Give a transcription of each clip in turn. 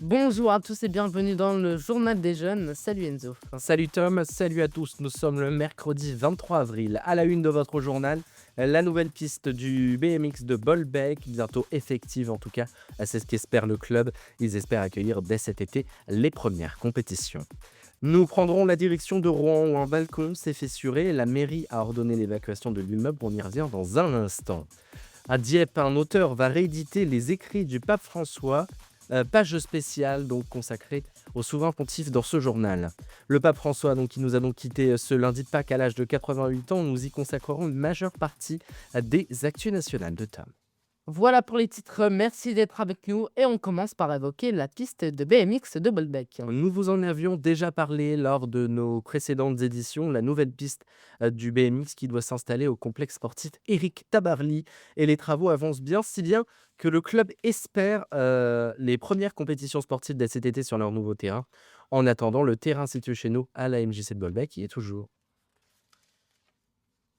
Bonjour à tous et bienvenue dans le journal des jeunes. Salut Enzo. Salut Tom, salut à tous. Nous sommes le mercredi 23 avril. À la une de votre journal, la nouvelle piste du BMX de Bolbec, bientôt effective en tout cas. C'est ce qu'espère le club. Ils espèrent accueillir dès cet été les premières compétitions. Nous prendrons la direction de Rouen où un balcon s'est fissuré. La mairie a ordonné l'évacuation de l'immeuble. On y revient dans un instant. À Dieppe, un auteur va rééditer les écrits du pape François, page spéciale donc consacrée au souverain pontife dans ce journal. Le pape François, donc, qui nous a donc quitté ce lundi de Pâques à l'âge de 88 ans, nous y consacrerons une majeure partie des actus nationales de Tom. Voilà pour les titres, merci d'être avec nous et on commence par évoquer la piste de BMX de Bolbec. Nous vous en avions déjà parlé lors de nos précédentes éditions, la nouvelle piste du BMX qui doit s'installer au complexe sportif Éric Tabarly. Et les travaux avancent bien, si bien que le club espère les premières compétitions sportives dès cet été sur leur nouveau terrain. En attendant, le terrain situé chez nous à la MJC de Bolbec y est toujours.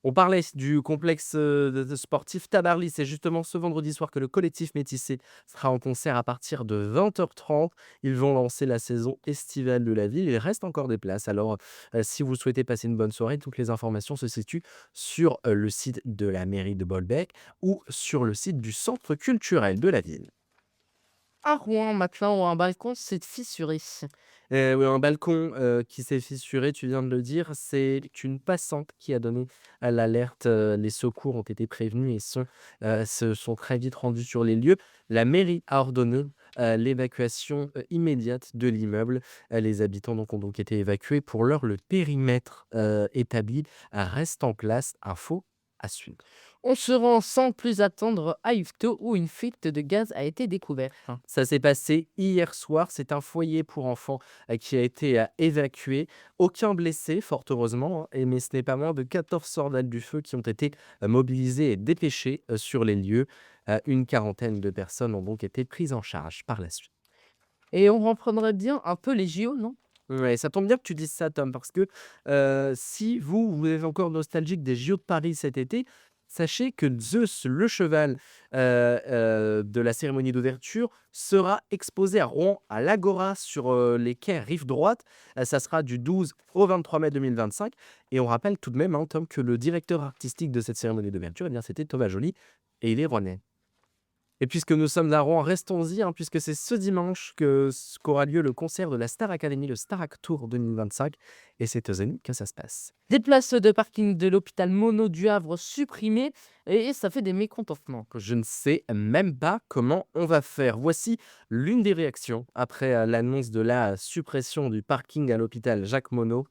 On parlait du complexe, de sportif Tabarly. C'est justement ce vendredi soir que le collectif Métissé sera en concert à partir de 20h30. Ils vont lancer la saison estivale de la ville. Il reste encore des places. Alors, si vous souhaitez passer une bonne soirée, toutes les informations se situent sur, le site de la mairie de Bolbec ou sur le site du centre culturel de la ville. À Rouen maintenant où un balcon s'est fissuré. Oui, un balcon, qui s'est fissuré, tu viens de le dire, c'est une passante qui a donné, l'alerte, les secours ont été prévenus et se sont très vite rendus sur les lieux. La mairie a ordonné, l'évacuation, immédiate de l'immeuble. Les habitants ont donc été évacués. Pour l'heure, le périmètre, établi, reste en place. Info à suivre. On se rend sans plus attendre à Yvetot où une fuite de gaz a été découverte. Ça s'est passé hier soir. C'est un foyer pour enfants qui a été évacué. Aucun blessé, fort heureusement, hein, mais ce n'est pas moins de 14 soldats du feu qui ont été mobilisés et dépêchés sur les lieux. Une quarantaine de personnes ont donc été prises en charge par la suite. Et on reprendrait bien un peu les JO, non? Ouais, ça tombe bien que tu dises ça, Tom, parce que si vous êtes encore nostalgique des JO de Paris cet été, sachez que Zeus, le cheval de la cérémonie d'ouverture, sera exposé à Rouen, à l'Agora, sur les quais rive droite. Ça sera du 12 au 23 mai 2025. Et on rappelle tout de même, hein, Tom, que le directeur artistique de cette cérémonie d'ouverture, eh bien, c'était Thomas Joly, et il est rouennais. Et puisque nous sommes à Rouen, restons-y, hein, puisque c'est ce dimanche qu'aura lieu le concert de la Star Academy, le Starac Tour 2025. Et c'est aux Zénith que ça se passe. Des places de parking de l'hôpital Mono du Havre supprimées et ça fait des mécontentements. Je ne sais même pas comment on va faire. Voici l'une des réactions après l'annonce de la suppression du parking à l'hôpital Jacques Monod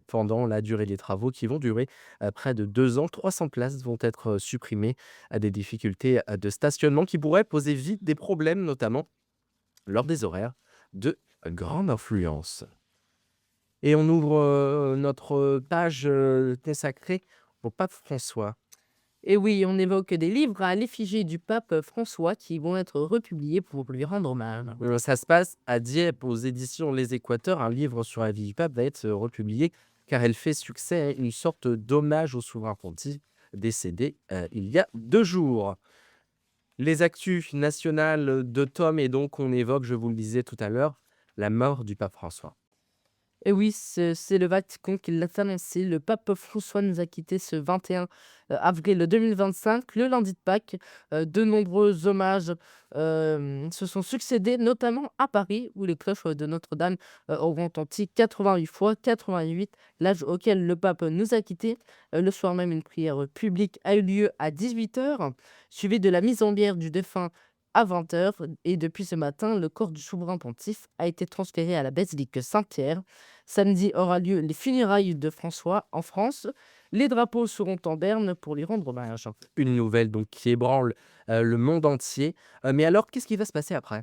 pendant la durée des travaux qui vont durer près de 2 ans. 300 places vont être supprimées à des difficultés de stationnement qui pourraient poser vite des problèmes, notamment lors des horaires de grande influence. Et on ouvre notre page consacrée au pape François. Et oui, on évoque des livres à l'effigie du pape François qui vont être republiés pour lui rendre hommage. Ça se passe à Dieppe, aux éditions Les Équateurs. Un livre sur la vie du pape va être republié car elle fait succès, une sorte d'hommage au souverain pontife décédé il y a 2 jours. Les actus nationales de Tom et donc on évoque, je vous le disais tout à l'heure, la mort du pape François. Et oui, c'est le Vatican qui l'a annoncé. Le pape François nous a quittés ce 21 avril 2025, le lundi de Pâques. De nombreux hommages se sont succédés, notamment à Paris, où les cloches de Notre-Dame ont retenti 88 fois, 88, l'âge auquel le pape nous a quittés. Le soir même, une prière publique a eu lieu à 18h, suivie de la mise en bière du défunt à 20h. Et depuis ce matin, le corps du souverain pontife a été transféré à la basilique Saint-Pierre. Samedi aura lieu les funérailles de François en France. Les drapeaux seront en berne pour lui rendre hommage. Une nouvelle donc qui ébranle le monde entier. Mais alors, qu'est-ce qui va se passer après?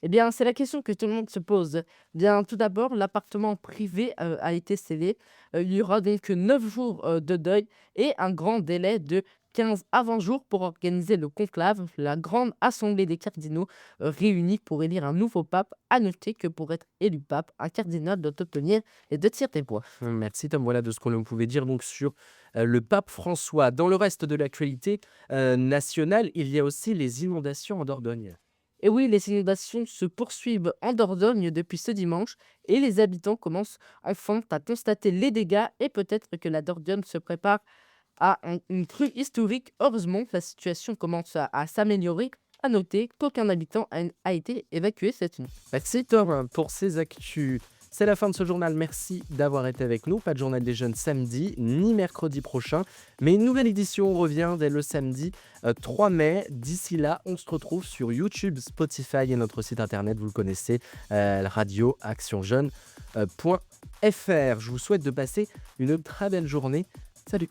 Eh bien, c'est la question que tout le monde se pose. Bien, tout d'abord, l'appartement privé a été scellé. Il y aura donc 9 jours de deuil et un grand délai de 15 à 20 jours pour organiser le conclave, la grande assemblée des cardinaux réunis pour élire un nouveau pape. À noter que pour être élu pape, un cardinal doit obtenir les 2 tiers des voix. Merci Tom, voilà de ce qu'on pouvait dire donc sur le pape François. Dans le reste de l'actualité nationale, il y a aussi les inondations en Dordogne. Et oui, les inondations se poursuivent en Dordogne depuis ce dimanche et les habitants commencent enfin à constater les dégâts et peut-être que la Dordogne se prépare à une crue historique. Heureusement, la situation commence à s'améliorer. À noter qu'aucun habitant a été évacué cette nuit. Merci Tom pour ces actus. C'est la fin de ce journal. Merci d'avoir été avec nous. Pas de journal des jeunes samedi ni mercredi prochain, mais une nouvelle édition revient dès le samedi 3 mai. D'ici là, on se retrouve sur YouTube, Spotify et notre site internet, vous le connaissez, radioactionjeune.fr. Je vous souhaite de passer une très belle journée. Salut!